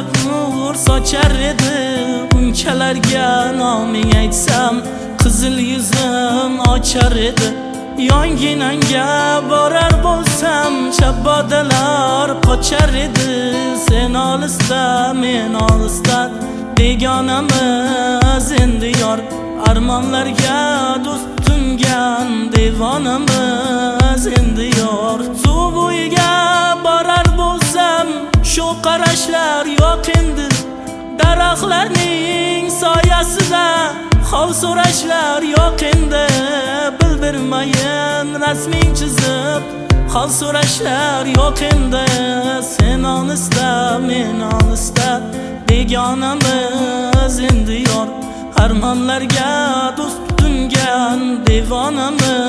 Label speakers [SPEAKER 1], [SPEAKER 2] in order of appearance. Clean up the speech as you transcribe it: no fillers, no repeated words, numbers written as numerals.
[SPEAKER 1] qilib nur sochar edi. Unchalarga noming aytsam qizil yuzim ochar edi. Yonginangga borar bo'lsam shabbodalar qochar edi. Sen olisda men olisda begonamiz endi yor. Armonlarga do'st tutingan devonamiz endi yor. Suv bo'yiga borar bo'lsam shu qarashlar yo'q endi. Daraxtlarning soyasida hol so'rashlar yo'q endi. Bildirmayin rasming chizib hol so'rashlar yo'q endi. Sen olisda men olisda begonamiz endi yor. Armonlarga do'st tutingan devonamiz